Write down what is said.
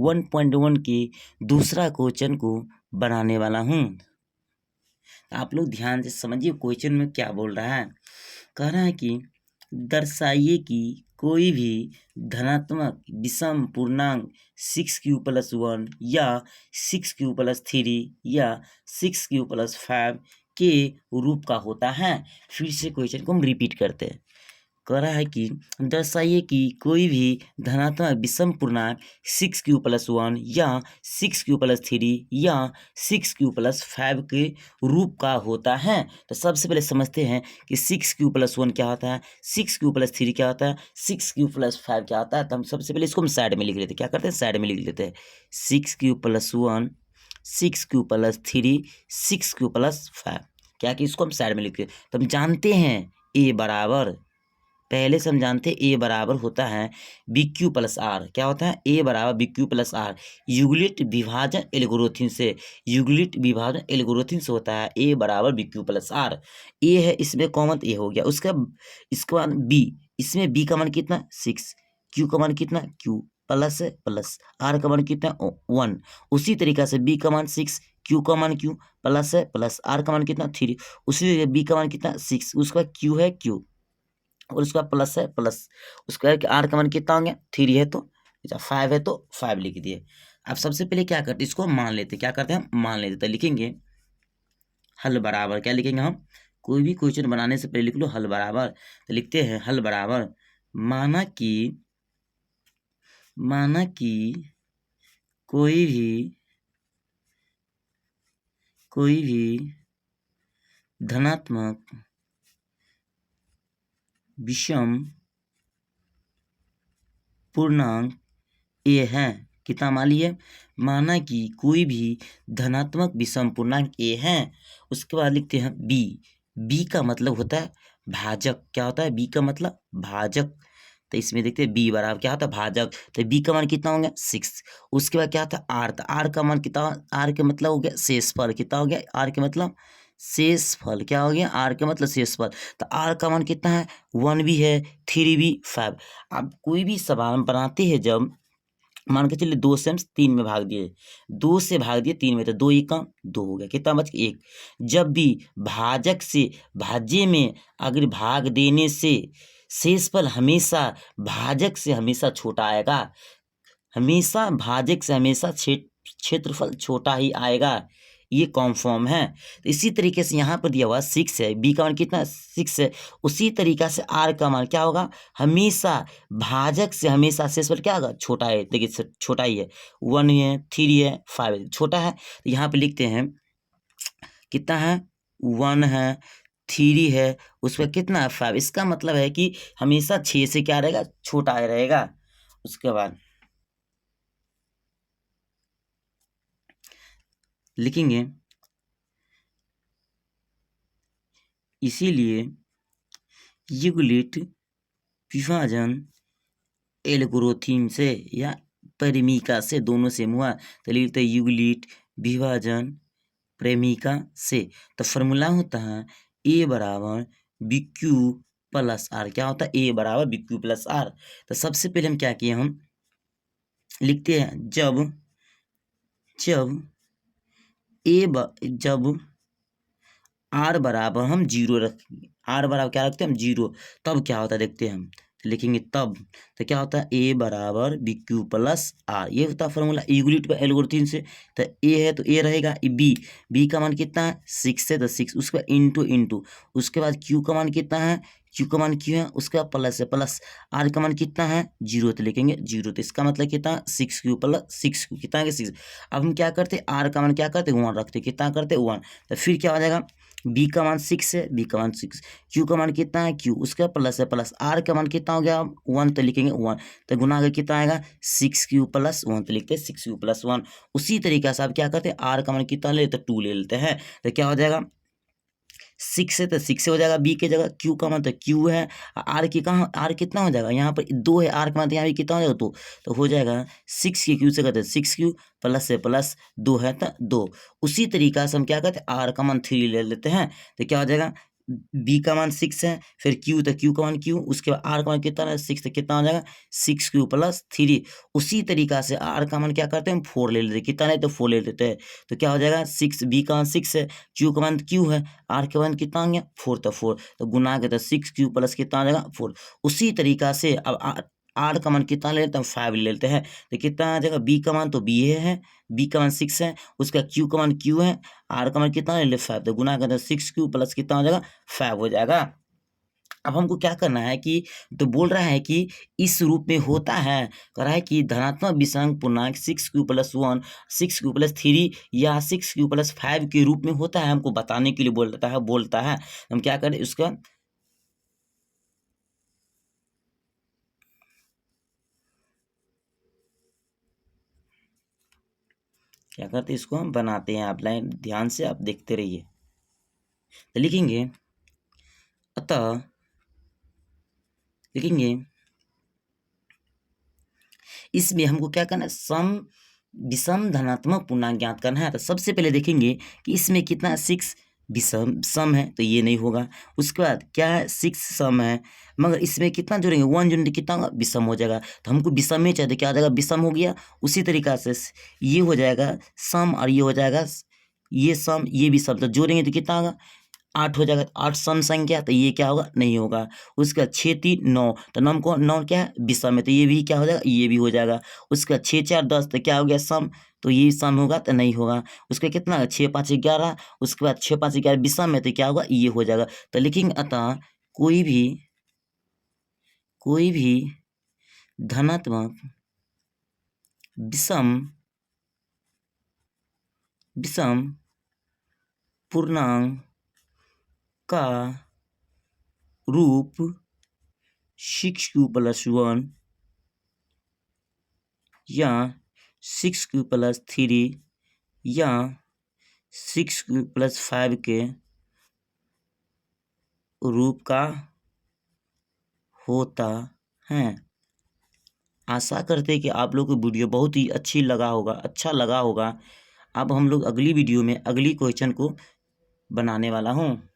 1.1 के दूसरा क्वेश्चन को बनाने वाला हूँ। आप लोग ध्यान से समझिए क्वेश्चन में क्या बोल रहा है। कह रहा है कि दर्शाइए कि कोई भी धनात्मक विषम पूर्णांक 6q+1 या 6q+3 या 6q+5 के रूप का होता है। फिर से क्वेश्चन को हम रिपीट करते हैं। कह रहा है कि दर्शाइए कि कोई भी धनात्मक विषम पूर्णांक 6q+1 या 6q+3 या 6q+5 के रूप का होता है। तो सबसे पहले समझते हैं कि 6q+1 क्या होता है, 6q+3 क्या होता है, 6q+5 क्या होता है। तो हम सबसे पहले इसको हम साइड में लिख लेते हैं। क्या करते हैं, साइड में लिख लेते हैं। 6q+1 6q+3 6q+5 क्या कि इसको हम साइड में लिखते हैं। तो हम जानते हैं ए बराबर, पहले से हम जानते हैं ए बराबर होता है BQ+R। क्या होता है, ए बराबर BQ+R यूक्लिड विभाजन एल्गोरिथम से, यूक्लिड विभाजन एल्गोरिथम से होता है ए बराबर BQ+R। ए है इसमें कॉमन, ए हो गया। उसका इसके बाद बी, इसमें बी का मान कितना 6, क्यू का मान कितना क्यू प्लस है प्लस, आर का मान कितना 1। उसी तरीका से बी का मान 6, क्यू का मान क्यू प्लस है प्लस, आर का मान कितना 3, उसी बी का मान कितना 6, उसका क्यू है क्यू और उसका प्लस है प्लस, उसका आर का मान कितना हो गया 3 है तो 5 है तो 5 लिख दिए। अब सबसे पहले क्या करते हैं, इसको मान लेते हैं। क्या करते हैं, मान लेते हैं। तो लिखेंगे हल बराबर, क्या लिखेंगे हम, कोई भी क्वेश्चन बनाने से पहले लिख लो हल बराबर। तो लिखते हैं हल बराबर माना कि कोई भी धनात्मक विषम पूर्णांक ए है। कितना मान लिया, माना कि कोई भी धनात्मक विषम पूर्णांक ए है। उसके बाद लिखते हैं बी, बी का मतलब होता है भाजक। क्या होता है, बी का मतलब भाजक। तो इसमें देखते हैं बी बराबर क्या होता है भाजक। तो बी का मान कितना हो गया 6। उसके बाद क्या होता है आर, तो आर का मान कितना, आर के मतलब हो गया शेषफल। कितना हो गया, आर के मतलब शेषफल। क्या हो गया, आर के मतलब शेषफल। तो आर का मान कितना है 1 भी है 3 भी 5। अब कोई भी सवाल हम बनाते हैं, जब मान के चलिए 2 से हम 3 में भाग दिए, 2 से भाग दिए 3 में, तो 2 एकम 2 हो गया। कितना बच गया 1। जब भी भाजक से भाज्य में अगर भाग देने से शेषफल हमेशा भाजक से हमेशा छोटा आएगा, हमेशा भाजक से हमेशा क्षेत्रफल छोटा ही आएगा, ये कॉन्फर्म है। तो इसी तरीके से यहाँ पर दिया हुआ 6 है, बी का मान कितना 6 है। उसी तरीका से आर का मान क्या होगा, हमेशा भाजक से हमेशा शेषफल क्या होगा छोटा है। देखिए छोटा ही है, 1 है 3 है 5 है, छोटा है। तो यहाँ पे लिखते हैं कितना है 1 है 3 है, उस पर कितना है 5। इसका मतलब है कि हमेशा 6 से क्या रहेगा छोटा रहेगा। उसके बाद लिखेंगे इसीलिए यूक्लिड विभाजन एल्गोरिथम से या परिमिका से, दोनों से हुआ तो लिखते यूक्लिड विभाजन प्रेमिका से। तो फॉर्मूला होता है ए बराबर BQ+R। क्या होता है, ए बराबर BQ+R। तो सबसे पहले हम क्या किए, हम लिखते हैं जब आर बराबर हम 0 रखेंगे, आर बराबर क्या रखते हैं हम 0, तब क्या होता है देखते हैं हम। तो लिखेंगे तब, तो क्या होता है ए बराबर BQ+R। ये होता है फॉर्मूला यूक्लिड एल्गोरिथम से। तो ए है तो ए रहेगा, बी का मान कितना है 6 है तो 6, उसके बाद इंटू, उसके बाद क्यू का मान कितना है, क्यू का मान क्यू है, उसका प्लस है प्लस, आर का मान कितना है 0, तो लिखेंगे 0। तो इसका मतलब कितना 6q+6q कितना है 6। अब हम क्या करते, आर का मान क्या करते 1 रखते, कितना करते 1। तो फिर क्या हो जाएगा, बी का मान 6 है, बी का मान 6, क्यू का मान कितना है क्यू, उसका प्लस है प्लस, आर का मान कितना हो गया 1, तो लिखेंगे 1। तो गुना के कितना आएगा 6q+1, तो लिखते हैं 6q+1। उसी तरीके से आप क्या करते हैं, आर का मान कितना ले तो 2 ले लेते हैं। तो क्या हो जाएगा 6 है तो 6 से हो जाएगा बी के जगह, क्यू का मान तो क्यू है, आर की कहाँ, आर कितना हो जाएगा यहाँ पर 2 है, आर का मान तो यहाँ भी कितना हो जाएगा 2, तो हो जाएगा 6 के क्यू से कहते हैं 6q प्लस से प्लस 2 है तो 2। उसी तरीका से हम क्या करते हैं आर का मान 3 ले लेते हैं। तो क्या हो जाएगा बी का मान 6 है, फिर क्यू तो क्यू का मान क्यू, उसके बाद आर का मान कितना है 6, तो कितना हो जाएगा 6 प्लस 3। उसी तरीका से आर का मान क्या करते हैं हम 4 ले लेते हैं, कितना नहीं तो 4 ले लेते हैं, तो क्या हो जाएगा 6, बी का मान 6 है, क्यू का मान क्यू है, आर के मान कितना हो गया 4, तो 4 तो गुना के तो 6 प्लस कितना हो जाएगा 4। उसी तरीका से अब आर का मान कितना ले लेते हैं 5 ले लेते हैं, तो कितना आ जाएगा बी का मान तो बी है, बी का मान 6 है, उसका क्यू का मान क्यू है, आर का मान कितना ले ले 5, तो गुना करते हैं 6 प्लस कितना हो जाएगा 5 हो जाएगा। अब हमको क्या करना है कि तो बोल रहा है कि इस रूप में होता है, कह रहा है कि धनात्मक विषम पूर्णांक 6 प्लस 1, 6 प्लस 3 या 6 प्लस 5 के रूप में होता है, हमको बताने के लिए बोलता है। हम क्या करें उसका क्या करते हैं इसको हम बनाते हैं, आप लाइन ध्यान से आप देखते रहिए। तो लिखेंगे अतः लिखेंगे इसमें हमको क्या करना है विषम धनात्मक पूर्णांक ज्ञात करना है। तो सबसे पहले देखेंगे कि इसमें कितना 6 विषम सम है, तो ये नहीं होगा। उसके बाद क्या है 6 सम है, मगर इसमें कितना जोड़ेंगे 1 जोड़ेंगे कितना होगा विषम हो जाएगा, तो हमको विषम में चाहिए, तो क्या हो जाएगा विषम हो गया। उसी तरीका से ये हो जाएगा सम और ये हो जाएगा ये सम ये भी सम, तो जोड़ेंगे तो कितना होगा 8 हो जाएगा। 8 सम संख्या, तो ये क्या होगा नहीं होगा। उसका 6 3 9, तो 9 को 9 क्या है विषम है, तो ये भी क्या हो जाएगा ये भी हो जाएगा। उसका 6 4 10, तो क्या हो गया सम, तो ये सम होगा तो नहीं होगा। उसका कितना 6 5 11, उसके बाद 6 5 11 विषम है, तो क्या होगा ये हो जाएगा। तो लिखेंगे अतः कोई भी धनात्मक विषम पूर्णांक का रूप 6 प्लस 1 या 6 प्लस 3 या 6 प्लस 5 के रूप का होता है। आशा करते हैं कि आप लोगों को वीडियो बहुत ही अच्छा लगा होगा। अब हम लोग अगली वीडियो में अगली क्वेश्चन को बनाने वाला हूँ।